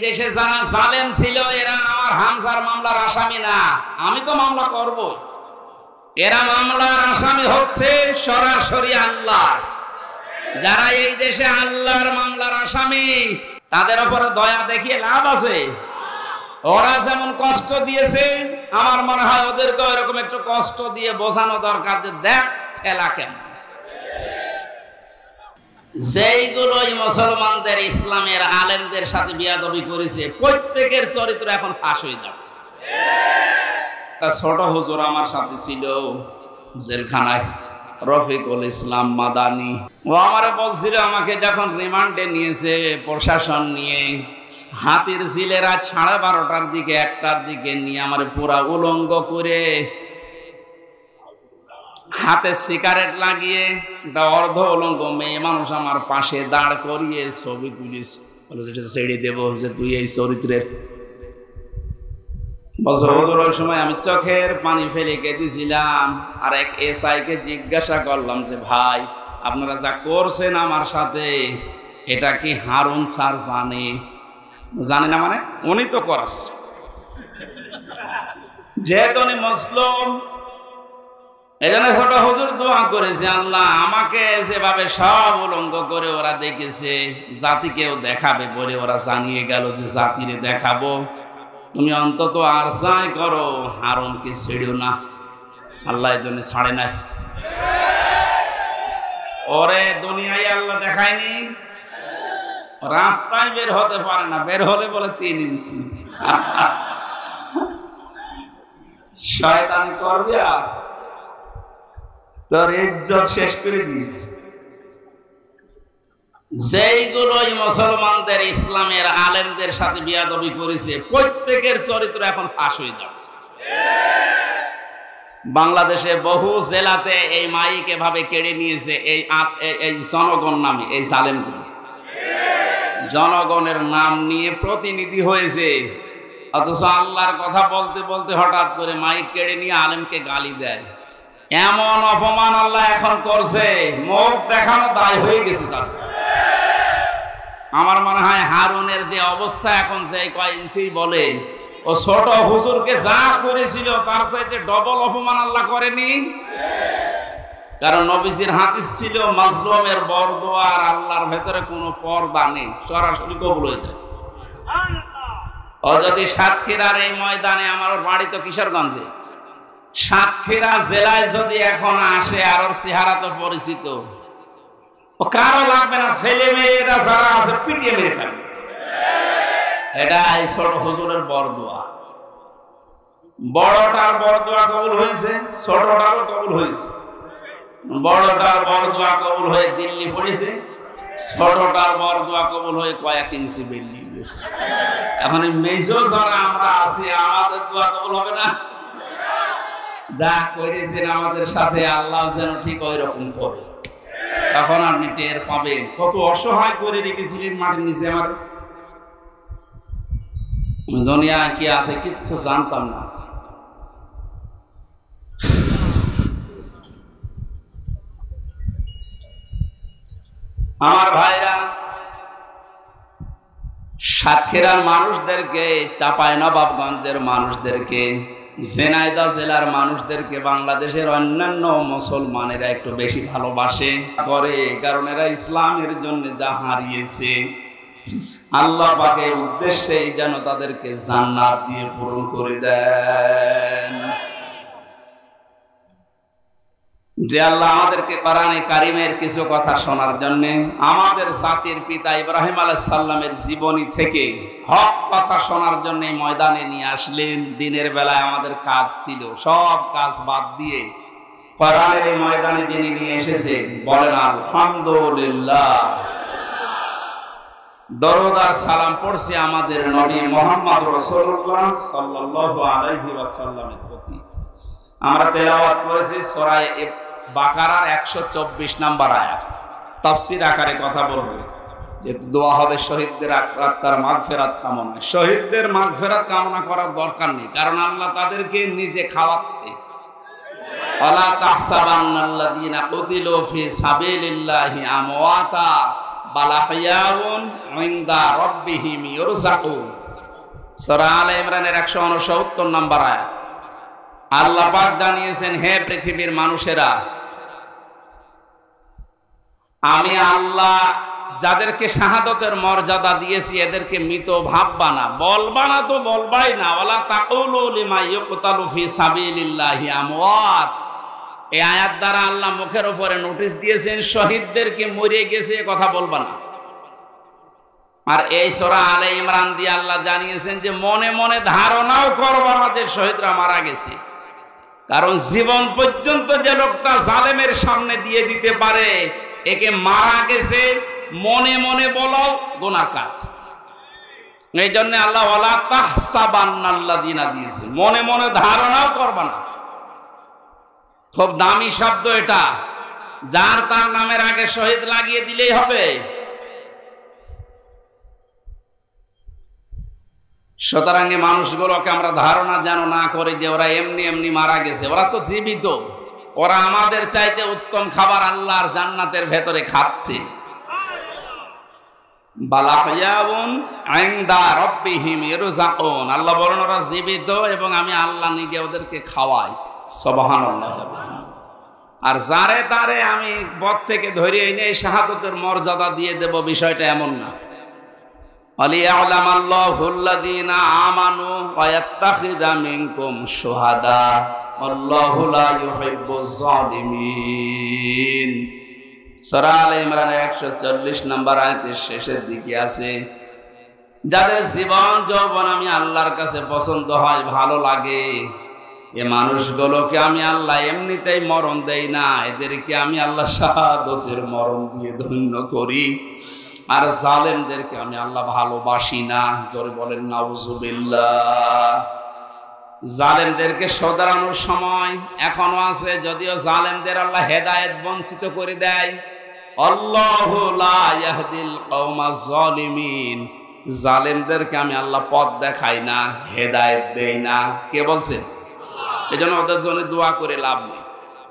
দেশে যারা জালেম ছিল এরা আমার হামজার মামলার আসামি না, আমি তো মামলা করব। এরা মামলার আসামি হচ্ছে সরাসরি আল্লাহ। যারা এই দেশে আল্লাহর মামলার আসামি তাদের উপরে দয়া দেখিয়ে লাভ আছে? ওরা যেমন কষ্ট দিয়েছে আমার মনে হয় ওদেরকে এরকম একটু কষ্ট দিয়ে বোঝানো দরকার যে দেখ ঠেলা কেমন। যেইগুলোই মুসলমানদের ইসলামের আলেমদের সাথে বিয়াদবি করেছে প্রত্যেকের চরিত্র এখন ফাঁস হয়ে যাচ্ছে। ছোট হুজুর আমার সাথে ছিল জেলখানায়, রফিকুল ইসলাম মাদানি। ও আমার বলছিল আমাকে যখন রিমান্ডে নিয়েছে প্রশাসন নিয়ে, হাতির ঝিলে রাত 12:30টার দিকে 1টার দিকে নিয়ে আমার পুরা উলঙ্গ করে হাতে সিগারেট লাগিয়ে একটা অর্ধ উলঙ্গ মেয়ে মানুষ আমার পাশে দাঁড় করিয়ে ছবি তুলিস, ছেড়ে দেবো যে তুই এই চরিত্রের। ওই সময় আমি চোখের পানি ফেলে কেঁদেছিলাম। আর এক এসআই কে জিজ্ঞাসা করলাম যে ভাই আপনারা যা করছেন আমার সাথে এটা কি হারুন স্যার জানে? জানে না মানে উনি তো করাচ্ছে, যেহেতু উনি মুসলিম। এই জন্য ছোট হুজুর দোয়া করেছে, আল্লাহ আমাকে যেভাবে সব উলঙ্গ করে ওরা দেখেছে জাতিকেও দেখাবে বলে ওরা জানিয়ে গেল যে জাতিরে দেখাবো, তুমি অন্তত আর যাই করো হারুনকে ছেড়েও না। আল্লাহ এই জন্য ছাড়ে নাই। ওরে দুনিয়ায় আল্লাহ দেখায়নি, রাস্তায় বের হতে পারে না, বের হলে বলে 3 ইঞ্চি। শয়তান করবে আর তোর ইজ্জত শেষ করে দিয়েছে। যেইগুলোই মুসলমানদের ইসলামের আলেমদের সাথে বিয়াদবি করেছে প্রত্যেকের চরিত্র এখন ফাঁস হয়ে যাচ্ছে। বাংলাদেশে বহু জেলাতে এই মাইক এভাবে কেড়ে নিয়েছে এই জনগণ নামে এই জালেমগুলো। জনগণের নাম নিয়ে প্রতিনিধি হয়েছে, অথচ আল্লাহর কথা বলতে বলতে হঠাৎ করে মাইক কেড়ে নিয়ে আলেমকে গালি দেয়। এমন অপমান আল্লাহ এখন করছে, মুখ দেখানো দায় হয়ে গেছে তাদের। আমার মনে হয় হারুনের যে অবস্থা এখন, যে কয় ইঞ্চি বলে, ও ছোট হুজুরকে যা করেছিল তার চাইতে ডবল অপমান আল্লাহ করেনি। কারণ নবীজির হাদিস ছিল মাজলুমের বরদোয়া আর আল্লাহর ভেতরে কোনো পর্দা নেই, সরাসরি কবুল হয়ে যায়। ও যদি সাতক্ষীরার এই ময়দানে, আমার বাড়ি তো কিশোরগঞ্জে, সাতক্ষীরা জেলায় যদি এখন আসে আর ওর চেহারা তো পরিচিত, ও কারো লাগবে না, ছেলে মেয়েরা যারা আছে পিটিয়ে মেরে ফেলবে। এটা এই ছোট হুজুরের বরদোয়া। বড়টার বরদোয়া কবুল হয়েছে, ছোটটারও কবুল হয়েছে। বড়টার বরদোয়া কবুল হয়ে দিল্লি পড়েছে, ছোটটার বরদোয়া কবুল হয়ে কয়েক ইঞ্চি বেরিয়ে গেছে। এখন মেজো যারা আমরা আছি আমাদের দোয়া কবুল হবে না? যা করেছেন আমাদের সাথে আল্লাহ যেন ঠিক ওই রকম করে, তখন আপনি টের পাবেন কত অসহায় করে রেখেছিলেন মাটির নিচে। আমার দুনিয়া কি আছে কিচ্ছু জানতাম না। আমার ভাইরা, সাতক্ষীরার মানুষদেরকে, চাঁপাইনবাবগঞ্জের মানুষদেরকে, ঝিনাইদহ জেলার মানুষদেরকে বাংলাদেশের অন্যান্য মুসলমানেরা একটু বেশি ভালোবাসে করে, কারণ এরা ইসলামের জন্য যা হারিয়েছে আল্লাহ পাকের উদ্দেশ্যে যেন তাদেরকে জান্নাত দিয়ে পূরণ করে দেন। যে আল্লাহ আমাদেরকে কোরআনে কারিমের কিছু কথা শোনার জন্য, আমাদের জাতির পিতা ইব্রাহিম আলাইহিস সালামের জীবনী থেকে হক কথা শোনার জন্য ময়দানে নিয়ে আসলেন। দিনের বেলায় আমাদের কাজ ছিল, সব কাজ বাদ দিয়ে কোরআনের এই ময়দানে যিনি নিয়ে এসেছেন, বলেন আলহামদুলিল্লাহ। দরুদ আর সালাম পড়ছি আমাদের নবী মুহাম্মদ রাসূলুল্লাহ সাল্লাল্লাহু আলাইহি ওয়াসাল্লামের প্রতি। আমরা তেলাওয়াত করেছি সূরা বাকারার 124 নম্বর আয়াত। তাফসীর আকারে কথা বলবো, যে দোয়া হবে শহীদদের আত্মার মাগফিরাত কামনা। শহীদদের মাগফিরাত কামনা করার দরকার নেই, কারণ আল্লাহ তাদেরকে নিজে খাওয়াচ্ছে। ওয়ালা তাহসাবান্নাল্লাযীনা কুতিলু ফি সাবিলিল্লাহি আমওয়াতা বাল আহইয়াউন ইনদা রাব্বিহিম ইরযাকুন। সূরা আলে ইমরানের 169 নম্বর আয়াত। আল্লাহ পাক জানিয়েছেন, হে পৃথিবীর মানুষেরা, আমি আল্লাহ যাদেরকে শাহাদতের মর্যাদা দিয়েছি এদেরকে মৃত ভাববা না, বলবা না তো বলবাই না। ওয়ালা তাকুলু লিমা ইউকতালু ফি সাবিলিল্লাহি আমওয়াত। এই আয়াত দ্বারা আল্লাহ মুখের উপরে নোটিশ দিয়েছেন, শহীদদেরকে মরে গেছে এ কথা বলবা না। আর এই সূরা আলে ইমরান দিয়ে আল্লাহ জানিয়েছেন যে মনে মনে ধারণাও করবা না যে শহীদরা মারা গেছে। কারণ জীবন পর্যন্ত যে লোকটা জালেমের সামনে দিয়ে দিতে পারে একে মারা গেছে মনে মনে বলো গুনার কাজ। এই জন্য আল্লাহ ওয়ালা তাহসাবান্নাল্লাযিনা দিয়েছে, মনে মনে ধারণাও করবা না। খুব দামি শব্দ এটা, যার তার নামের আগে শহীদ লাগিয়ে দিলেই হবে। সুতরাং মানুষগুলোকে আমরা ধারণা যেন না করে যে ওরা এমনি এমনি মারা গেছে। ওরা তো জীবিত, ওরা আমাদের চাইতে উত্তম খাবার আল্লাহর জান্নাতের ভেতরে খাচ্ছে। আল্লাহ বলেন ওরা জীবিত এবং আমি আল্লাহ নিজে ওদেরকে খাওয়াই। সুবহানাল্লাহ। আর যারে তারে আমি পথ থেকে ধরে এনে শাহাদতের মর্যাদা দিয়ে দেব, বিষয়টা এমন না। আলিয়ালামাল্লাহুল্লাযীনা আমানু ওয়া ইয়াত্তাখিযা মিনকুম শুহাদা আল্লাহু লা ইউহিব্বুজ জালিমিন। সূরা আলে ইমরানের 140 নম্বর আয়াতের শেষের দিকে আছে, যাদের জীবন যৌবন আমি আল্লাহর কাছে পছন্দ হয়, ভালো লাগে, এ মানুষগুলোকে আমি আল্লাহ এমনিতেই মরণ দেই না, এদেরকে আমি আল্লাহ শাহাদতের মরণ দিয়ে ধন্য করি। আর জালেমদেরকে আমি আল্লাহ ভালোবাসি না। জোরে বলেন নাউজুবিল্লাহ। জালেমদেরকে শোধরানোর সময় এখনো আছে, যদিও জালেমদের আল্লাহ হেদায়েত বঞ্চিত করে দেয়। আল্লাহু লা ইয়াহদিল কওমাজ জালিমিন। জালেমদেরকে আমি আল্লাহ পথ দেখাই না, হেদায়েত দেই না। কে বলছেন? এজন্য ওদের জন্য দোয়া করে লাভ নেই।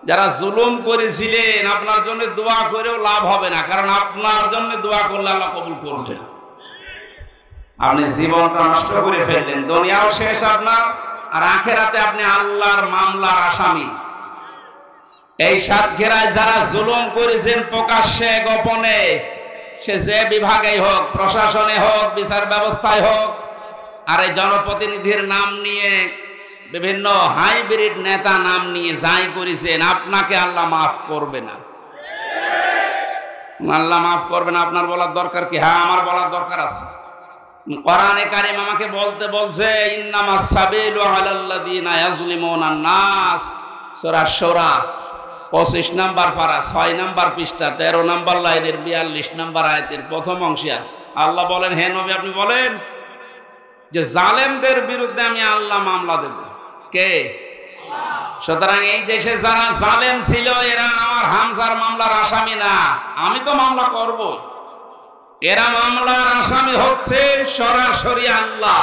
যারা জুলুম করেছিলেন আপনার জন্য দোয়া করেও লাভ হবে না, কারণ আপনার জন্য দোয়া করলে আল্লাহ কবুল করবে না। আপনি জীবনটা নষ্ট করে ফেললেন, দুনিয়াও শেষ আপনার, আর আখিরাতে আপনি আল্লাহর মামলার আসামি। এই সাতক্ষীরায় যারা জুলুম করেছেন প্রকাশ্যে গোপনে, সে যে বিভাগেই হোক, প্রশাসনে হোক, বিচার ব্যবস্থায় হোক, আর এই জনপ্রতিনিধির নাম নিয়ে, বিভিন্ন হাইব্রিড নেতা নাম নিয়ে যাই করেছেন, আপনাকে আল্লাহ মাফ করবে না। আল্লাহ মাফ করবে না। আপনার বলার দরকার কি? হ্যাঁ, আমার বলার দরকার আছে। কোরআনে কারীম আমাকে বলতে বলছে, ইন্নামাস সাবিলু আলাল্লাযিনা ইয়াজলিমুনান নাস। সূরা শুরা 25 নম্বর পারা 6 নম্বর পৃষ্ঠা 13 নম্বর লাইনের 42 নম্বর আয়াতের প্রথম অংশে আছে। আল্লাহ বলেন, হে নবী আপনি বলেন যে জালেমদের বিরুদ্ধে আমি আল্লাহ মামলা দেব। কে? সুতরাং এই দেশে যারা জালেম ছিল এরা আমার হামজার মামলার আসামি না, আমি তো মামলা করব। এরা মামলার আসামি হচ্ছে সরাসরি আল্লাহ।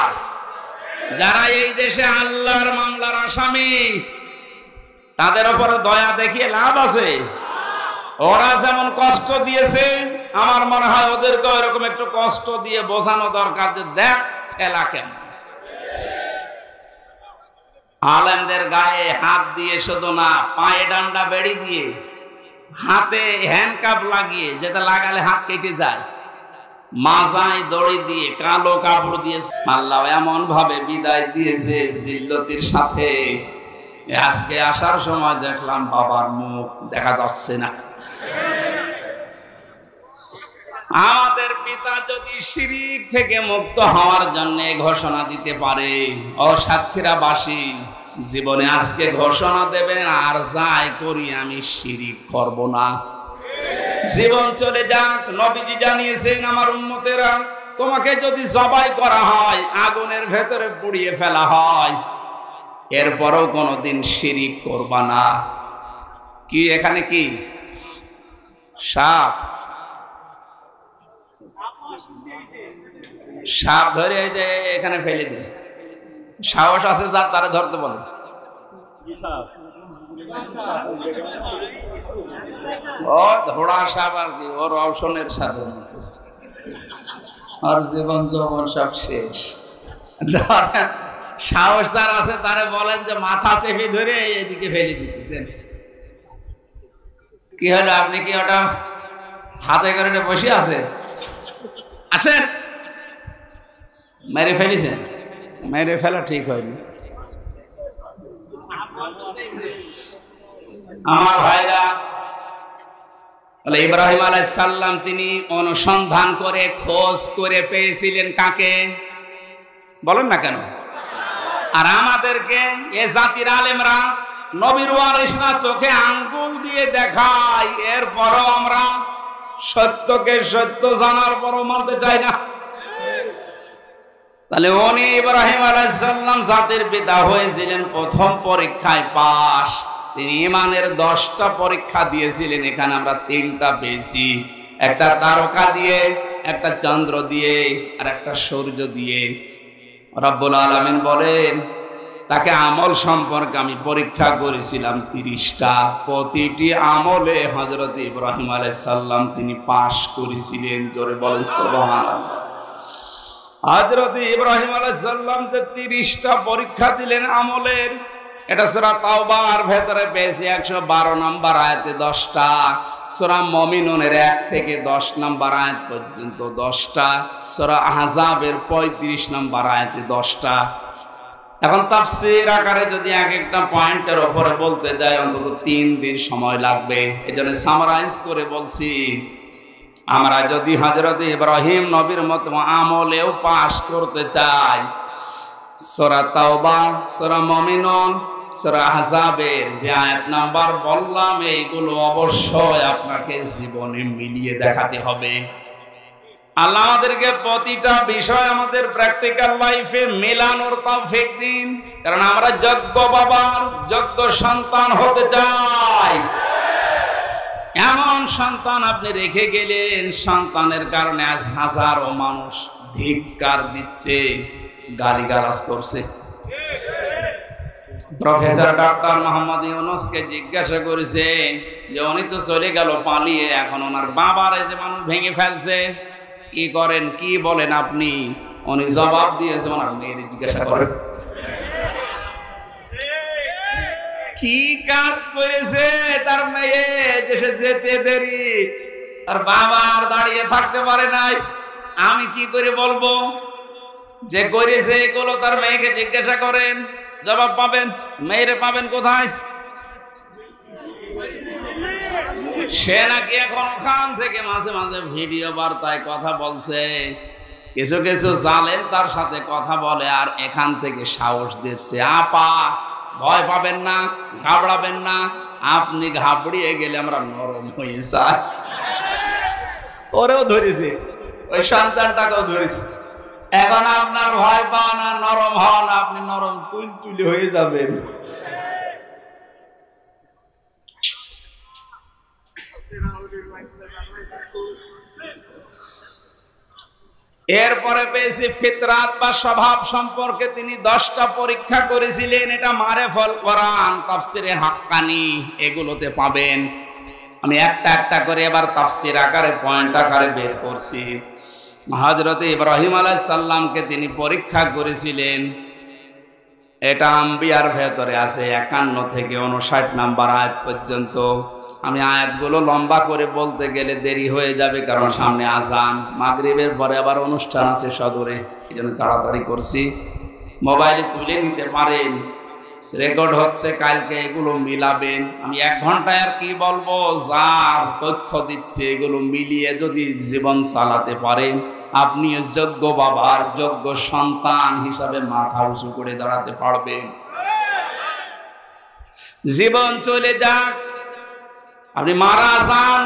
যারা এই দেশে আল্লাহর মামলার আসামি, তাদের উপরে দয়া দেখিয়ে লাভ আছে? ওরা যেমন কষ্ট দিয়েছে, আমার মনে হয় ওদেরকে এরকম একটু কষ্ট দিয়ে বোঝানো দরকার যে দেখ ঠেলা কেমন। আলেমদের গায়ে হাত দিয়ে শুধু না, পায়ে ডান্ডা বেড়ি দিয়ে, হাতে হ্যান্ডকাপ লাগিয়ে, যেটা লাগালে হাত কেটে যায়, মাজায় দড়ি দিয়ে, কালো কাপড় দিয়ে আল্লাহ এমন ভাবে বিদায় দিয়েছে জিল্লতির সাথে। আজকে আসার সময় দেখলাম বাবার মুখ দেখা যাচ্ছে না। আমাদের পিতা যদি শিরক থেকে মুক্ত হওয়ার জন্য ঘোষণা দিতে পারে, ও সাতক্ষীরাবাসী জীবনে আজকে ঘোষণা দেবেন, আর যাই করি আমি শিরক করব না। জীবন চলে যাক, নবীজি জানিয়েছেন, আমার উম্মতেরা তোমাকে যদি জবাই করা হয়, আগুনের ভেতরে পুড়িয়ে ফেলা হয়, এরপরও কোনোদিন শিরক করবা না। কি এখানে কি সাপ? সাপ ধরে এই যে এখানে ফেলে দিন। সাহস আছে যার, তারা ধরতে বলো। ও ঘোড়া সাপ আর কি, ওর রওশনের সাথে আর জীবন যৌবন সব শেষ। সাহস যার আছে তারে বলেন যে মাথা চেপে ধরে এদিকে ফেলে দিতে। কি হলো, আপনি কি ওটা হাতে করে বসে আছে? আসেন, মেরে ফেলেছেন। মেরে ফেলা ঠিক হয়নি। আমার ভাইরা, ইব্রাহিম আলাইহিস সালাম তিনি অনুসন্ধান করে খোঁজ করে পেয়েছিলেন কাকে? বলেন না কেন? আর আমাদেরকে এ জাতির আলেমরা নবীর ওয়ারিস না, চোখে আঙ্গুল দিয়ে দেখায়, এরপরও আমরা সত্যকে সত্য জানার পরও মানতে চাই না। তাহলে উনি ইব্রাহিম আলাইহিস সালাম জাতির পিতা হয়েছিলেন প্রথম পরীক্ষায় পাস। তিনি ঈমানের 10টা পরীক্ষা দিয়েছিলেন, এখানে আমরা 3টা পেয়েছি। একটা তারকা দিয়ে, একটা চন্দ্র দিয়ে, আর একটা সূর্য দিয়ে। রব্বুল আলামিন বলেন তাকে আমল সম্পর্কে আমি পরীক্ষা করেছিলাম 30টা। প্রতিটি আমলে হযরত ইব্রাহিম আলাইহিস সালাম তিনি পাস করেছিলেন। জোরে বলেন সুবহানাল্লাহ। হযরত ইব্রাহিম আলাইহিস সালাম যে 30টা পরীক্ষা দিলেন আমলের, এটা সূরা তাওবার ভেতরে পেয়েছি 112 নম্বর আয়াতে 10টা, সূরা মুমিনুনের 1 থেকে 10 নম্বর আয়াত পর্যন্ত 10টা, সূরা আহজাবের 35 নম্বর আয়াতে 10টা। এখন তাফসীর আকারে যদি এক একটা পয়েন্টের উপরে বলতে যাই অন্তত 3 দিন সময় লাগবে। এজন্য সামারাইজ করে বলছি, আমরা যদি হযরত ইব্রাহিম নবীর মতো আমলেও পাস করতে চাই, সূরা তাওবা, সূরা মুমিনুন, সূরা আহজাবের যে আয়াত নাম্বার বললাম, এইগুলো অবশ্যই আপনাকে জীবনে মিলিয়ে দেখাতে হবে। আল্লাহ আমাদেরকে প্রতিটা বিষয় আমাদের প্র্যাকটিক্যাল লাইফে মেলানোর তৌফিক দিন, কারণ আমরা যোগ্য বাবার যোগ্য সন্তান হতে চাই। এমন সন্তান আপনি রেখে গেলেন, সন্তানের কারণে আজ হাজারো মানুষ ধিক্কার দিচ্ছে, গালিগালাজ করছে। প্রফেসর ডক্টর মোহাম্মদ ইউনূসকে জিজ্ঞাসা করেছে যে উনি তো চলে গেল পালিয়ে, এখন ওনার বাবার যে মানুষ ভেঙে ফেলছে, কি করেন, কি বলেন আপনি? উনি জবাব দিয়েছে, ওনার মেয়ের জিজ্ঞাসা করেন কি কাজ করেছে তার মেয়ে, দেশে যেতে দেরি, আর বাবা আর দাঁড়িয়ে থাকতে পারে নাই। আমি কি করে বলবো যে করেছে এগুলো? তার মেয়েকে জিজ্ঞাসা করেন, জবাব পাবেন। মেয়েরে পাবেন কোথায়? সে নাকি এখন ওখান থেকে মাঝে মাঝে ভিডিও বার্তায় কথা বলছে, কিছু কিছু জালেম তার সাথে কথা বলে, আর এখান থেকে সাহস দিচ্ছে, আপা ভয় পাবেন না, ঘাবড়াবেন না, আপনি ঘাবড়িয়ে গেলে আমরা নরম হয়ে যাই। ওরেও ধরেছে, ওই সন্তানটাকেও ধরেছে। এখন আপনার ভয় পাওয়া না, নরম হওয়া না, আপনি নরম তুলতুলে হয়ে যাবেন। এরপরে পেয়েছি ফিতরাত বা স্বভাব সম্পর্কে তিনি 10টা পরীক্ষা করেছিলেন। এটা মারেফুল কোরআন, তাফসিরে হাক্কানি, এগুলোতে পাবেন। আমি একটা একটা করে এবার তাফসির আকারে পয়েন্ট আকারে বের করছি। হযরত ইব্রাহিম আলাইহিস সালামকে তিনি পরীক্ষা করেছিলেন, এটা আম্বিয়ার ভেতরে আছে 51 থেকে 59 নম্বর আয়াত পর্যন্ত। আমি আয়াতগুলো লম্বা করে বলতে গেলে দেরি হয়ে যাবে, কারণ সামনে আযান, মাগরিবের পরে আবার অনুষ্ঠান আছে সদরে, এই জন্য তাড়াতাড়ি করছি। মোবাইলে তুলে নিতে পারেন, রেকর্ড হচ্ছে, কালকে এগুলো মিলাবেন। আমি 1 ঘন্টায় আর কি বলবো, যার তথ্য দিচ্ছে এগুলো মিলিয়ে যদি জীবন চালাতে পারেন, আপনি যোগ্য বাবার যোগ্য সন্তান হিসাবে মাথা উঁচু করে দাঁড়াতে পারবেন। জীবন চলে যাক, আপনি মারা যান,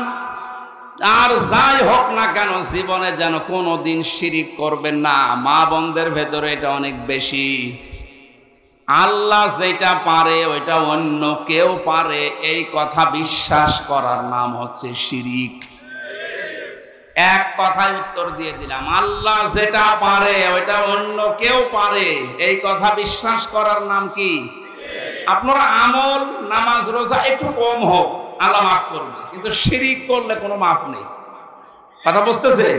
আর যাই হোক না কেন জীবনে যেন কোনোদিন শিরিক করবেন না। মা বোনদের ভেতরে এটা অনেক বেশি। আল্লাহ যেটা পারে ওইটা অন্য কেউ পারে, এই কথা বিশ্বাস করার নাম হচ্ছে শিরিক। এক কথায় উত্তর দিয়ে দিলাম, আল্লাহ যেটা পারে ওইটা অন্য কেউ পারে, এই কথা বিশ্বাস করার নাম কি? আপনারা আমল, নামাজ, রোজা একটু কম হোক, আল্লাহ মাফ করবে, কিন্তু শিরিক করলে কোনো মাফ নেই। কথা বুঝতেছেন?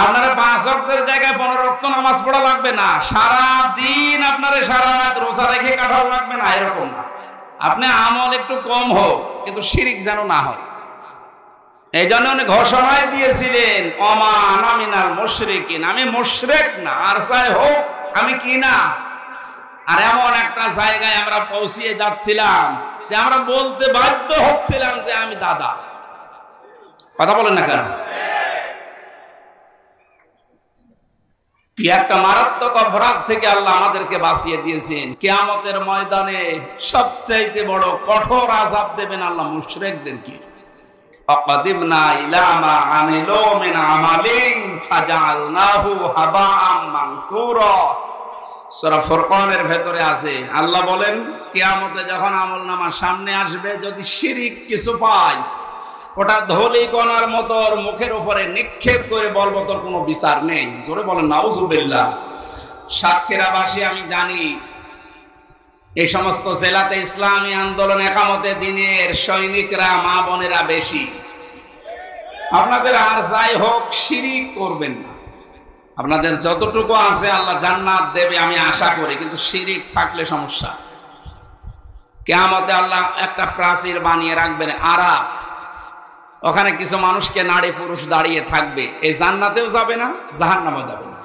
আপনারা 5 ওয়াক্তের জায়গায় 15 ওয়াক্ত নামাজ পড়া লাগবে না, সারা দিন আপনারা সারা রাত রোজা রেখে কাটাও লাগবে না, এরকম না। আপনি আমল একটু কম হোক, কিন্তু শিরিক যেন না হয়। এই জন্য উনি ঘোষণায় দিয়েছিলেন, ওমা আনা মিনাল মুশরিকিন, আমি মুশরিক না, আর চাই হোক আমি কি না। আর এমন একটা জায়গায় আমরা পৌঁছিয়ে যাচ্ছিলাম যে আমরা বলতে বাধ্য হচ্ছিলাম যে আমি দাদা। কথা বলেন না কেন? কি একটা মারাত্মক অপরাধ থেকে আল্লাহ আমাদেরকে বাঁচিয়ে দিয়েছেন। কিয়ামতের ময়দানে সবচাইতে বড় কঠোর আযাব দেবেন আল্লাহ মুশরিকদেরকে। ফাকাদিমনা ইলা মা আমিলু মিন আমালিন ফাজআলনাহু হাবাআম মানসুরা। সূরা ফুরকানের ভেতরে আছে, আল্লাহ বলেন কিয়ামতে যখন আমলনামা সামনে আসবে, যদি শিরিক কিছু পায়, ওটা ধলি কণার মতো মুখের উপরে নিক্ষেপ করে বলবো তোর কোনো বিচার নেই। জোরে বলেন নাউজুবিল্লাহ। সাতক্ষীরাবাসী আমি জানি এই সমস্ত জেলাতে ইসলামী আন্দোলন একামতে দিনের সৈনিকরা মা বোনেরা বেশি। আপনাদের আর যাই হোক শিরিক করবেন না, আপনাদের যতটুকু আছে আল্লাহ জান্নাত দেবে আমি আশা করি, কিন্তু শিরিক থাকলে সমস্যা। কিয়ামতে আল্লাহ একটা প্রাচীর বানিয়ে রাখবেন আরাফ, ওখানে কিছু মানুষকে নারী পুরুষ দাঁড়িয়ে থাকবে, এই জান্নাতেও যাবে না জাহান্নামেও যাবে না।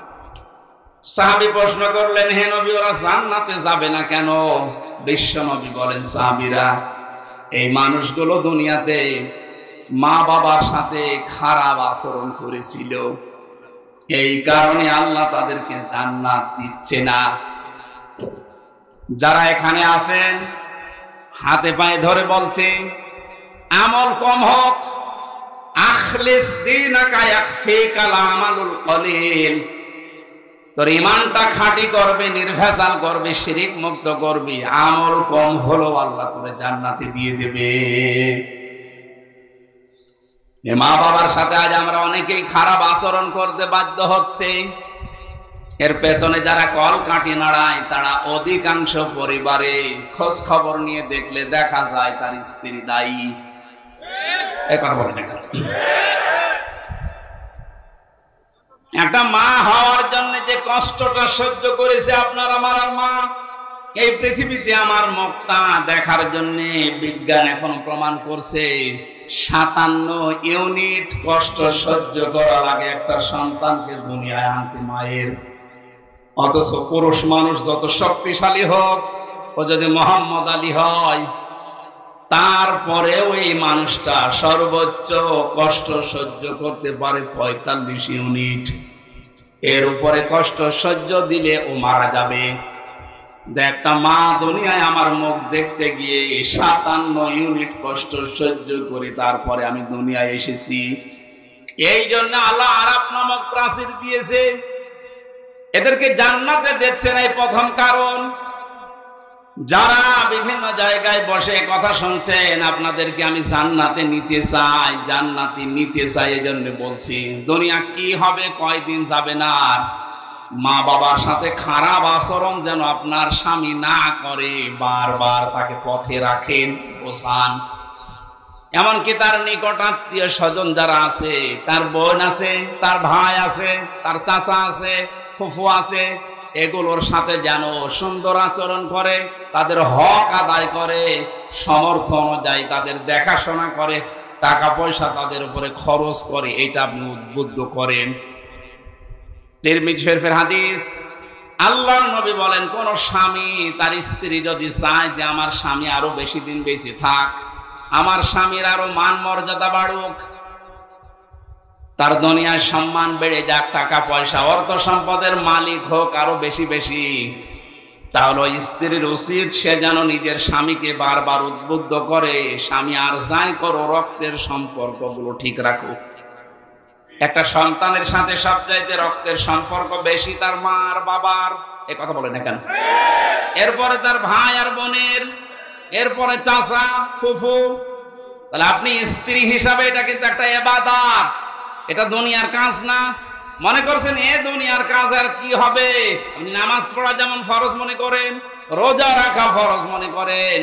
সাহাবী প্রশ্ন করলেন, হে নবী ওরা জান্নাতে যাবে না কেন? বিশ্ব নবী বলেন, সাহাবীরা এই মানুষগুলো দুনিয়াতে মা বাবার সাথে খারাপ আচরণ করেছিল, এই কারণে আল্লাহ তাদেরকে জান্নাত দিচ্ছে না। যারা এখানে আছেন হাতে পায়ে ধরে বলছে আমল কম হোক, আখলিস দীনাকা ইয়াকফিকাল আমালুল কলিল, তোর ঈমানটা খাঁটি করবে, নির্ভেজাল করবে, শিরিক মুক্ত করবি, আমল কম হলো আল্লাহ তোরে জান্নাতে দিয়ে দেবে। মা বাবার সাথে আজ আমরা অনেকেই খারাপ আচরণ করতে বাধ্য হচ্ছে। এর পেছনে যারা কল কাটি নাড়ায় তারা অধিকাংশ পরিবারে খোঁজ খবর নিয়ে দেখলে দেখা যায় তার স্ত্রী দায়ী। কথা বলেন না। একটা মা হওয়ার জন্য যে কষ্টটা সহ্য করেছে আপনার আমার মা, এই পৃথিবীতে আমার মুখটা দেখার জন্য বিজ্ঞান এখন প্রমাণ করছে 57 ইউনিট কষ্ট সহ্য করা লাগে একটা সন্তানকে দুনিয়ায় আনতে মায়ের। অথচ পুরুষ মানুষ যত শক্তিশালী হোক, ও যদি মোহাম্মদ আলী হয়, তারপরেও এই মানুষটা সর্বোচ্চ কষ্ট সহ্য করতে পারে 45 ইউনিট। এর উপরে কষ্ট সহ্য দিলে ও মারা যাবে। একটা মা দুনিয়ায় আমার মুখ দেখতে গিয়ে 57 ইউনিট কষ্ট সহ্য করে তারপরে আমি দুনিয়ায় এসেছি। এই জন্য আল্লাহ আরাফ নামক প্রাচীর দিয়েছে, এদেরকে জান্নাতে দিচ্ছে না। এই প্রথম কারণ। যারা বিভিন্ন জায়গায় বসে কথা শুনছেন, আপনাদেরকে আমি জান্নাতে নিতে চাই, জান্নাতে নিতে চাই, এজন্য বলছি দুনিয়া কি হবে কয়দিন যাবে না। মা বাবার সাথে খারাপ আচরণ যেন আপনার স্বামী না করে, বারবার তাকে পথে রাখেন, বোঝান। এমনকি তার নিকট আত্মীয় স্বজন যারা আছে, তার বোন আছে, তার ভাই আছে, তার চাচা আছে, ফুফু আছে, এগুলোর সাথে যেন সুন্দর আচরণ করে, তাদের হক আদায় করে, সমর্থ অনুযায়ী তাদের দেখাশোনা করে, টাকা পয়সা তাদের উপরে খরচ করে, এটা আপনি উদ্বুদ্ধ করেন। তিরমিজি শরীফের হাদিস, আল্লাহর নবী বলেন, কোন স্বামী তার স্ত্রী যদি চায় যে আমার স্বামী আরো বেশি দিন বেঁচে থাক, আমার স্বামীর আরো মান মর্যাদা বাড়ুক, তার দুনিয়ার সম্মান বেড়ে যাক, টাকা পয়সা অর্থ সম্পদের মালিক হোক আরো বেশি বেশি, তাহলে স্ত্রীর উচিত সে যেন নিজের স্বামীকে বারবার উদ্বুদ্ধ করে, স্বামী আর যাই করো রক্তের সম্পর্কগুলো ঠিক রাখো। একটা সন্তানের সাথে সবচাইতে রক্তের সম্পর্ক বেশি তার মা আর বাবার, এ কথা বলে না কেন? এরপরে তার ভাই আর বোনের, এরপরে চাচা ফুফু। তাহলে আপনি স্ত্রী হিসাবে এটা কিন্তু একটা ইবাদত, এটা দুনিয়ার কাজ না। মনে করছেন এ দুনিয়ার কাজ আর কি হবে? আপনি নামাজ পড়া যেমন ফরজ মনে করেন, রোজা রাখা ফরজ মনে করেন,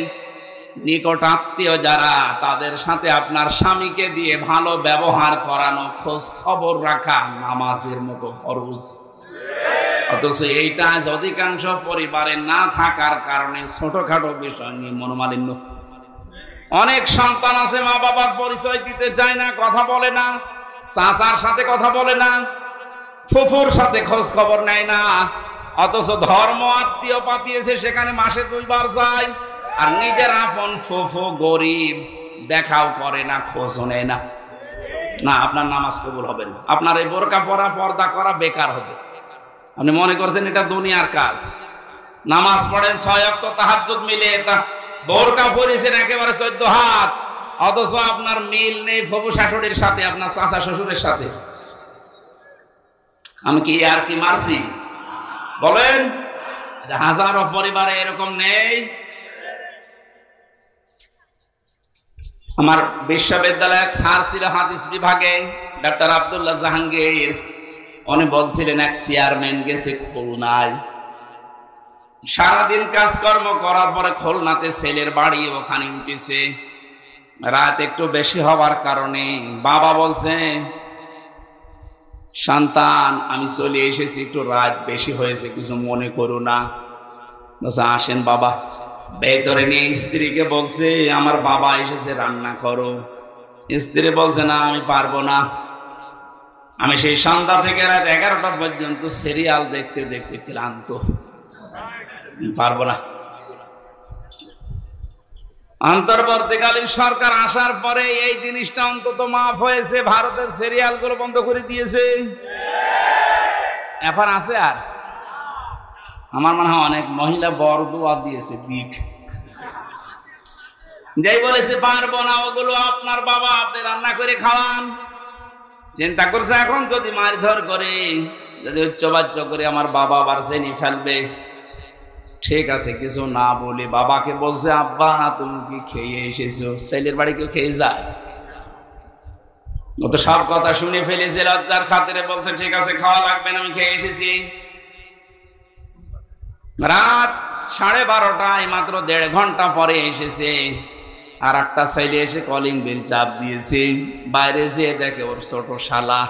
নিকট আত্মীয় যারা, তাদের সাথে আপনার স্বামীকে দিয়ে ভালো ব্যবহার করানো, খোঁজ খবর রাখা নামাজের মতো ফরজ। অথচ এইটা অধিকাংশ পরিবারে না থাকার কারণে ছোটখাটো বিষয় নিয়ে মনোমালিন্য। অনেক সন্তান আছে মা বাবার পরিচয় দিতে চায় না, কথা বলে না, চাচার সাথে কথা বলে না, ফুফুর সাথে খোঁজ খবর নেয় না, অথচ ধর্ম আত্মীয় পাঠিয়েছে সেখানে মাসে 2 বার যায়, আর নিজের আপন ফুফু গরিব দেখাও করে না, খোঁজও নেয় না। না, আপনার নামাজ কবুল হবে না, আপনার এই বোরকা পরা পর্দা করা বেকার হবে। আপনি মনে করছেন এটা দুনিয়ার কাজ, নামাজ পড়েন 6 ওয়াক্ত তাহাজ্জুদ মিলে, তা বোরকা পরেছেন একেবারে 14 হাত, অথচ আপনার মিল নেই ফুফু শাশুড়ির সাথে, আপনার চাচা শ্বশুরের সাথে। আমি কি আর কি মারছি বলেন? হাজারো পরিবারে এরকম নেই। আমার বিশ্ববিদ্যালয়ে এক স্যার ছিল হাদিস বিভাগে, ডাক্তার আব্দুল্লাহ জাহাঙ্গীর। উনি বলছিলেন এক চেয়ারম্যান গেছে খুলনায়, সারাদিন কাজকর্ম করার পরে খুলনাতে ছেলের বাড়ি, ওখানে উঠেছে। রাত একটু বেশি হওয়ার কারণে বাবা বলছে, সন্তান আমি চলে এসেছি, একটু রাত বেশি হয়েছে, কিছু মনে করো না। বলছে আসেন বাবা। ভেতরে নিয়ে স্ত্রীকে বলছে আমার বাবা এসেছে, রান্না করো। স্ত্রী বলছে না আমি পারবো না, আমি সেই সন্ধ্যা থেকে রাত 11টা পর্যন্ত সিরিয়াল দেখতে দেখতে ক্লান্ত, পারবো না। অন্তর্বর্তীকালীন সরকার আসার পরে এই জিনিসটা অন্তত মাফ হয়েছে, ভারতের সিরিয়াল গুলো বন্ধ করে দিয়েছে। এখন আছে আর আমার মনে হয় অনেক মহিলা বরদোয়া দিয়েছে দিক, যাই বলেছে পারবো না, ওগুলো আপনার বাবা, আপনি রান্না করে খাওয়ান। চিন্তা করছে এখন যদি মারধর করে, যদি উচ্চবাচ্য করে আমার বাবা আবার জেনে ফেলবে। ঠিক আছে, কিছু না বলে বাবাকে বলছে আব্বা তুমি কি খেয়ে এসেছো? ছেলের বাড়ি কেউ খেয়ে যায়? ও তো সব কথা শুনে ফেলেছে, লজ্জার খাতিরে বলছে ঠিক আছে খাওয়া লাগবে না, আমি খেয়ে এসেছি। রাত 12:30টায়, মাত্র 1.5 ঘন্টা পরে এসেছে। আর একটা ছেলে এসে কলিং বেল চাপ দিয়েছে, বাইরে যেয়ে দেখে ওর ছোট শালা।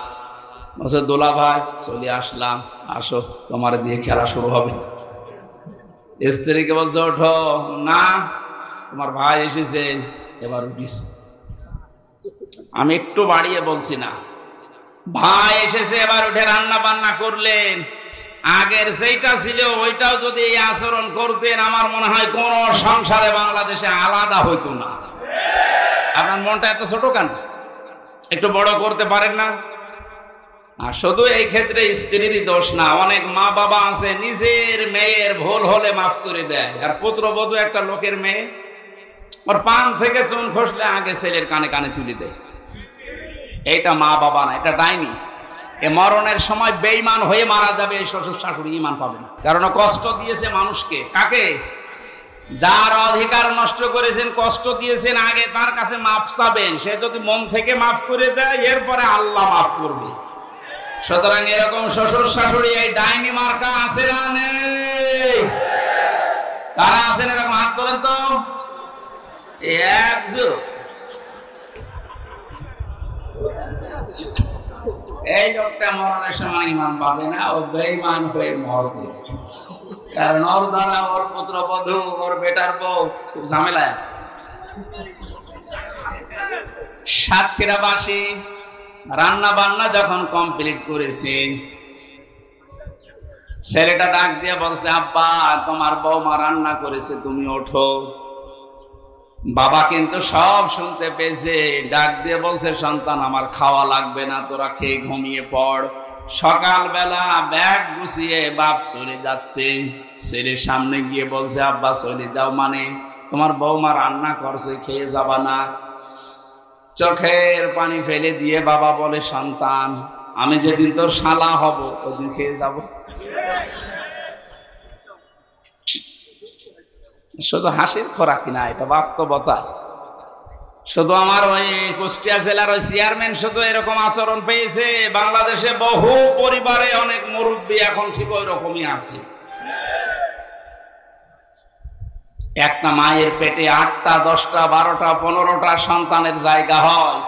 বলছে দোলা ভাই চলে আসলাম, আসো তোমার দিয়ে খেলা শুরু হবে। স্ত্রীকে বলছে ওঠো, না তোমার ভাই এসেছে, এবার উঠিস। আমি একটু বাড়িয়ে বলছি না, ভাই এসেছে এবার উঠে রান্না বান্না করলেন। আগের যেটা ছিল ওইটাও যদি এই আচরণ করতেন, আমার মনে হয় কোন সংসারে বাংলাদেশে আলাদা হইতো না। আপনার মনটা এত ছোট কেন? একটু বড় করতে পারেন না? আর শুধু এই ক্ষেত্রে স্ত্রীরই দোষ না, অনেক মা বাবা আছে নিজের মেয়ের ভুল হলে মাফ করে দেয়। আর পুত্রবধূ একটা লোকের মেয়ে, ওর পান থেকে চুন খসলে আগে ছেলের কানে কানে তুলে দেয়। এইটা মা বাবা না, এটা ডাইনি। এ মরণের সময় বেঈমান হয়ে মারা যাবে, শ্বশুর শাশুড়ি ঈমান পাবে না। কারণ কষ্ট দিয়েছে মানুষকে। কাকে? যার অধিকার নষ্ট করেছেন, কষ্ট দিয়েছেন, আগে তার কাছে মাফ চাবেন। সে যদি মন থেকে মাফ করে দেয়, এরপরে আল্লাহ মাফ করবে। সুতরাং এরকম শ্বশুর শাশুড়ি এই ডাইনি মার্কা আছে না নেই? কারা আছেন এরকম হাত তোলেন তো। একজন এই লোকটা মরণের সময় ঈমান পাবে না, ও বেঈমান হয়ে মরবে। কারণ ওর দ্বারা ওর পুত্রবধূ, ওর বেটার বউ খুব ঝামেলায় আছে। সাতক্ষীরাবাসী রান্না বান্না যখন কমপ্লিট করেছে, ছেলেটা ডাক দিয়ে বলছে আব্বা তোমার বৌমা রান্না করেছে, তুমি ওঠো। বাবা কিন্তু সব শুনতে পেয়েছে, ডাক দিয়ে বলছে সন্তান আমার খাওয়া লাগবে না, তোরা খেয়ে ঘুমিয়ে পড়। সকালবেলা ব্যাগ গুছিয়ে বাপ চলে যাচ্ছে, ছেলের সামনে গিয়ে বলছে আব্বা চলে যাও মানে? তোমার বৌমা রান্না করছে, খেয়ে যাবা না? চোখের পানি ফেলে দিয়ে বাবা বলে সন্তান আমি যেদিন তোর শালা হব ওদিন খেয়ে যাব। শুধু হাসির খোরাক না, এটা বাস্তবতা। শুধু আমার ওই কুষ্টিয়া জেলার ওই চেয়ারম্যান শুধু এরকম আচরণ পেয়েছে, বাংলাদেশে বহু পরিবারে অনেক মুরব্বী এখন ঠিক ওই রকমই আছে। একটা মায়ের পেটে 8টা 10টা 12টা 15টা সন্তানের জায়গা হয়,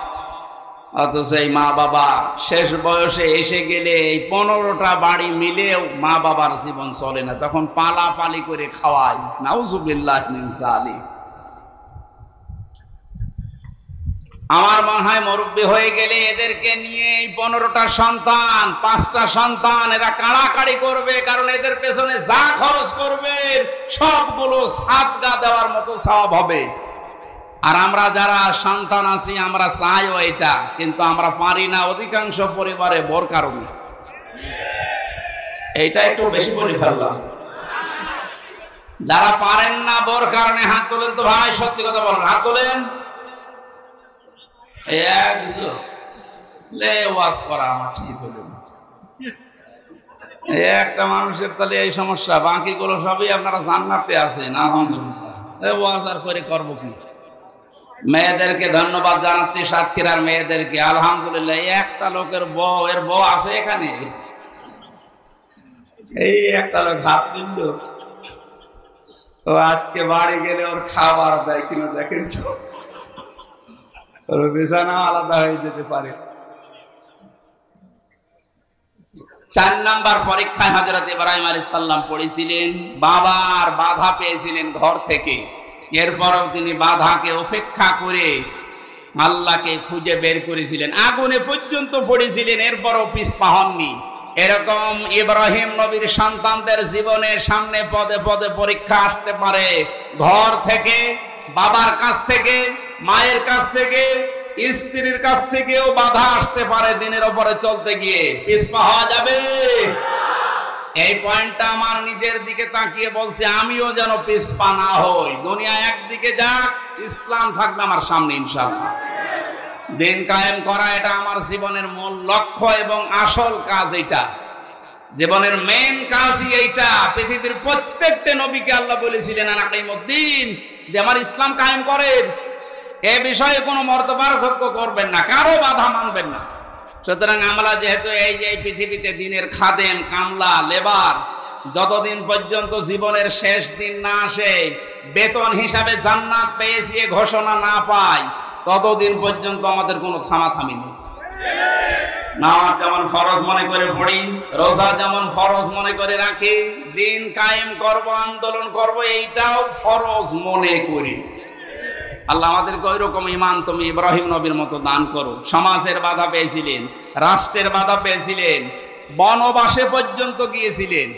অথচ এই মা বাবা শেষ বয়সে এসে গেলে এই 15টা বাড়ি মিলেও মা বাবার জীবন চলে না, তখন পালাপালি করে খাওয়ায়। নাউজুবিল্লাহ মিন যালিক। আমার মনে হয় মুরব্বী হয়ে গেলে এদেরকে নিয়ে এই 15টা সন্তান 5টা সন্তান এরা কাড়াকাড়ি করবে, কারণ এদের পেছনে যা খরচ করবে সবগুলো সাদগা দেওয়ার মতো সওয়াব হবে। আর আমরা যারা সন্তান আছি আমরা চাইও এটা, কিন্তু আমরা পারি না অধিকাংশ পরিবারে বোর কারণে। এইটা একটু বেশি বলে ফেললাম। যারা পারেন না বোর কারণে হাত তোলেন তো ভাই, সত্যি কথা বলেন, হাত তোলেন। একটা মানুষের তাহলে এই সমস্যা, বাকিগুলো সবই আপনারা জান্নাতে আছেন আলহামদুলিল্লাহ। ওয়াজ আর করে করবো কি? মেয়েদেরকে ধন্যবাদ জানাচ্ছি, সাতক্ষীরার মেয়েদেরকে আলহামদুলিল্লাহ। একটা লোকের বউ, এর বউ আছে এখানে, এই একটা লোক হাত তুলল, ও আজকে বাড়ি গেলে ওর খাবার দেয় কিনা দেখেন তো, ওর বিছানা আলাদা হয়ে যেতে পারে। 4 নাম্বার পরীক্ষায় হযরত ইব্রাহিম আলাইহিস সালাম পড়েছিলেন, বাবার বাধা পেয়েছিলেন ঘর থেকে। এরপরও তিনি বাধাকে উপেক্ষা করে আল্লাহকে খুঁজে বের করেছিলেন, আগুনে পর্যন্ত পড়েছিলেন, এরপরও পিছপা হননি। এরকম ইব্রাহিম নবীর সন্তানদের জীবনের সামনে পদে পদে পরীক্ষা আসতে পারে, ঘর থেকে, বাবার কাছ থেকে, মায়ের কাছ থেকে, স্ত্রীর কাছ থেকেও বাধা আসতে পারে। দিনের উপরে চলতে গিয়ে পিছপা হওয়া যাবে? এই পয়েন্টটা আমার নিজের দিকে তাকিয়ে বলছি, আমিও যেন পিছপা না হই। দুনিয়া একদিকে যাক, ইসলাম থাকবে আমার সামনে ইনশাআল্লাহ। দিন কায়েম করা এটা আমার জীবনের মূল লক্ষ্য এবং আসল কাজ। এটা জীবনের মেইন কাজই এইটা। পৃথিবীর প্রত্যেকটা নবীকে আল্লাহ বলেছিলেন আনাকিমুদ্দিন, যে আমার ইসলাম কায়েম করেন। এ বিষয়ে কোনো মতপার্থক্য করবেন না, কারো বাধা মানবেন না। সুতরাং আমরা যেহেতু এই যে পৃথিবীতে দিনের খাদেম, কামলা, লেবার, যতদিন পর্যন্ত জীবনের শেষ দিন না আসে, বেতন হিসাবে জান্নাত পেয়েছি এ ঘোষণা না পাই, ততদিন পর্যন্ত আমাদের কোনো থামাথামি নেই। নামাজ যেমন ফরজ মনে করে পড়ি, রোজা যেমন ফরজ মনে করে রাখি, দিন কায়েম করব, আন্দোলন করব, এইটাও ফরজ মনে করি। আল্লাহ আমাদেরকে ওই রকম ঈমান তুমি ইব্রাহিম নবীর মতো দান করো। সমাজের বাধা পেয়েছিলেন, রাষ্ট্রের বাধা পেয়েছিলেন, বনবাসে পর্যন্ত গিয়েছিলেন।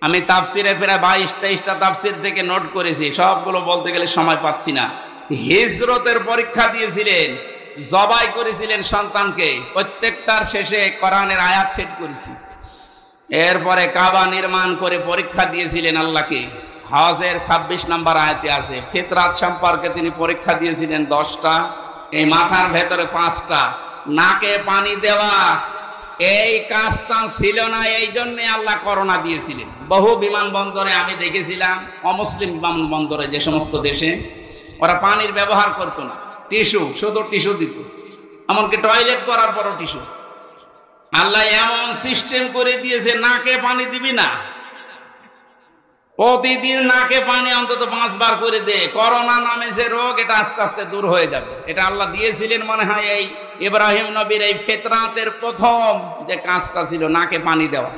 আমি তাফসিরে প্রায় 22-23টা তাফসির থেকে নোট করেছি, সবগুলো বলতে গেলে সময় পাচ্ছি না। হিজরতের পরীক্ষা দিয়েছিলেন, জবাই করেছিলেন সন্তানকে, প্রত্যেকটার শেষে কোরআনের আয়াত সেট করেছি। এরপরে কাবা নির্মাণ করে পরীক্ষা দিয়েছিলেন আল্লাহকে। হজের 26 নম্বর আয়াতে আছে। ফিতরাত সম্পর্কে তিনি পরীক্ষা দিয়েছিলেন 10টা, এই মাথার ভেতরে 5টা। নাকে পানি দেওয়া এই কাজটা ছিল না, এই জন্যে আল্লাহ করোনা দিয়েছিলেন। বহু বিমানবন্দরে আমি দেখেছিলাম, অমুসলিম বিমানবন্দরে যে সমস্ত দেশে, ওরা পানির ব্যবহার করতো না, টিস্যু, শুধু টিস্যু দিত, এমনকি টয়লেট করার পরও টিস্যু। আল্লাহ এমন সিস্টেম করে দিয়েছে, নাকে পানি দিবি না, প্রতিদিন নাকে পানি অন্তত 5 বার করে দে। করোনা নামে যে রোগ, এটা আস্তে আস্তে দূর হয়ে যাবে। এটা আল্লাহ দিয়েছিলেন মনে হয় এই ইব্রাহিম নবীর এই ফিতরাতের প্রথম যে কাজটা ছিল, নাকে পানি দেওয়া।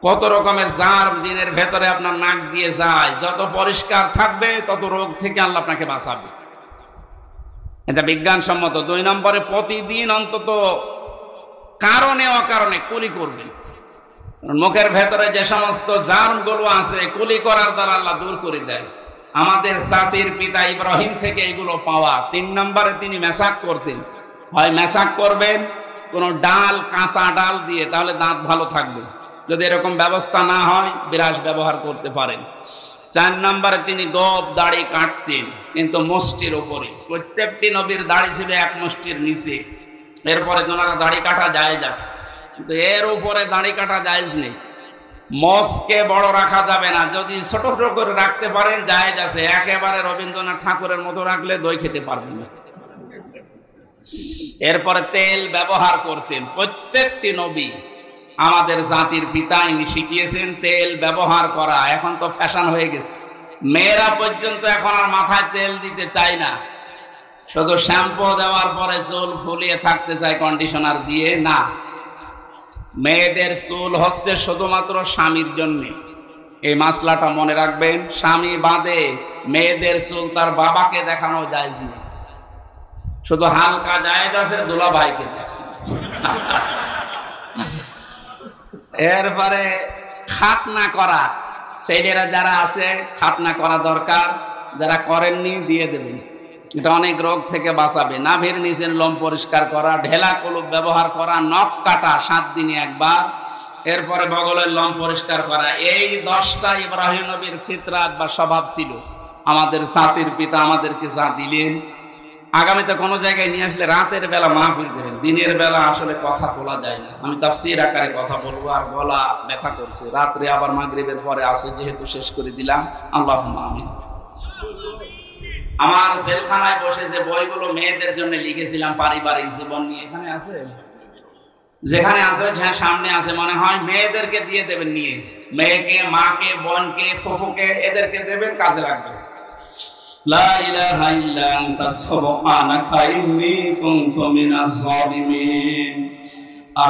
কত রকমের জার্ম দিনের ভেতরে আপনার নাক দিয়ে যায়, যত পরিষ্কার থাকবে তত রোগ থেকে আল্লাহ আপনাকে বাঁচাবে। এটা বিজ্ঞানসম্মত। 2 নম্বরে প্রতিদিন অন্তত কারণে অকারণে কুলি করবেন। মুখের ভেতরে যে সমস্ত জার্মগুলো আছে, কুলি করার দ্বারা আল্লাহ দূর করে দেয়। আমাদের জাতির পিতা ইব্রাহিম থেকে এগুলো পাওয়া। 3 নম্বরে তিনি মেসাক করতেন। হয় মেসাক করবেন কোন ডাল, কাঁচা ডাল দিয়ে, তাহলে দাঁত ভালো থাকবে। যদি এরকম ব্যবস্থা না হয়, বিরাস ব্যবহার করতে পারেন। 4 নম্বরে তিনি গোঁফ দাড়ি কাটতেন, কিন্তু মুষ্টির উপরে। প্রত্যেকটি নবীর দাড়ি ছিল 1 মুষ্টির নিচে। এরপরে ওনারা দাড়ি কাটা জায়েজ আছে, কিন্তু এর উপরে দাড়ি কাটা জায়েজ নেই। মোষকে বড় রাখা যাবে না, যদি ছোট ছোট করে রাখতে পারেন জায়েজ আছে। একেবারে রবীন্দ্রনাথ ঠাকুরের মতো রাখলে দই খেতে পারবেন না। এরপরে তেল ব্যবহার করতেন প্রত্যেকটি নবী। আমাদের জাতির পিতা ইনি শিখিয়েছেন তেল ব্যবহার করা। এখন তো ফ্যাশন হয়ে গেছে, মেয়েরা পর্যন্ত এখন আর মাথায় তেল দিতে চায় না, শুধু শ্যাম্পু দেওয়ার পরে চুল ফুলিয়ে থাকতে চায় কন্ডিশনার দিয়ে। না, মেয়েদের চুল হচ্ছে শুধুমাত্র স্বামীর জন্য। এই মাসলাটা মনে রাখবেন, স্বামী বাদে মেয়েদের চুল তার বাবাকে দেখানো যায় না, শুধু হালকা জায়েজ আছে দুলা ভাইকে দেখানো। এরপরে খাতনা করা, ছেলেরা যারা আছে খাতনা করা দরকার, যারা করেননি দিয়ে দেবেন, এটা অনেক রোগ থেকে বাঁচাবে। নাভির নিচের লোম পরিষ্কার করা, ঢেলা কলুপ ব্যবহার করা, নখ কাটা 7 দিনে একবার, এরপরে বগলের লোম পরিষ্কার করা। এই 10টা ইব্রাহিম নবীর ফিতরাত বা স্বভাব ছিল। আমাদের জাতির পিতা আমাদেরকে যা দিলেন, আগামীতে কোনো জায়গায় নিয়ে আসলে রাতের বেলা মাহফিল দেবেন, দিনের বেলা আসলে কথা বলা যায় না। আমি তাফসীর আকারে কথা বলবো, আর গলা ব্যথা করছে, রাত্রে আবার মাগরিবের পরে আসে, যেহেতু শেষ করে দিলাম। আল্লাহুম্মা আমিন। আমার জেলখানায় বসে যে বইগুলো মেয়েদের জন্য লিখেছিলাম পারিবারিক জীবন নিয়ে, এখানে আছে, যেখানে আছে হ্যাঁ সামনে আছে মনে হয়, মেয়েদেরকে দিয়ে দেবেন নিয়ে, মেয়েকে, মাকে, বোনকে, ফুফুকে, এদেরকে দেবেন, কাজে লাগবে। লা ইলাহা ইল্লা আনতা সুবহানাকা ইন্নী কুনতু মিনাজ জালিমিন।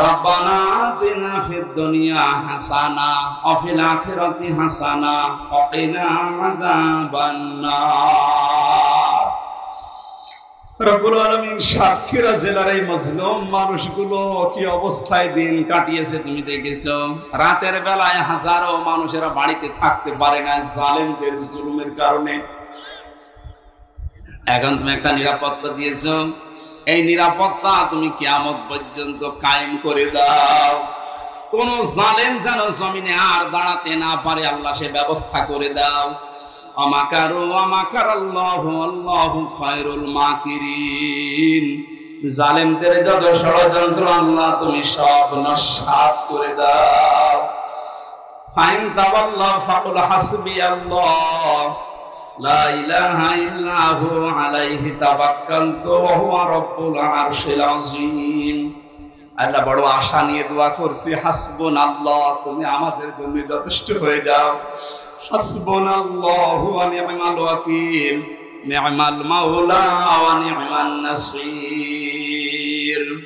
রাব্বানা আতিনা ফিদ দুনিয়া হাসানা ওয়া ফিল আখিরাতি হাসানা ওয়া কিনা আযাবান নার। রব্বুল আলামিন, সাতক্ষীরা জেলার এই মজলুম মানুষগুলো কি অবস্থায় দিন কাটিয়েছে তুমি দেখেছো। রাতের বেলায় হাজারো মানুষেরা বাড়িতে থাকতে পারে না জালেমদের জুলুমের কারণে। এখন তুমি একটা নিরাপত্তা দিয়েছো, এই নিরাপত্তা তুমি কিয়ামত পর্যন্ত কায়েম করে দাও। কোন জালেম যেন জমিনে আর দাঁড়াতে না পারে, আল্লাহ সে ব্যবস্থা করে দাও। আমাকারু আমাকারাল্লাহু আল্লাহু খায়রুল মাকিরিন। জালেমদের যত ষড়যন্ত্র আল্লাহ তুমি সব নস্যাৎ করে দাও। ফাইন তাওয়াল্লাহ ফাকুল হাসবিয়াল্লাহ লা ইলাহা ইল্লা হু আলাইহি তাওয়াক্কালতু ওয়া হুয়া রাব্বুল আরশিল আযীম। আল্লাহ বড় আশা নিয়ে দোয়া করছি, হাসবুনাল্লাহ, তুমি আমাদের জন্য যথেষ্ট হয়ে যাও। হাসবুনাল্লাহু ওয়া নি'মাল ওয়াকিল, নি'মাল মাওলা ওয়া নি'মান নাসীর।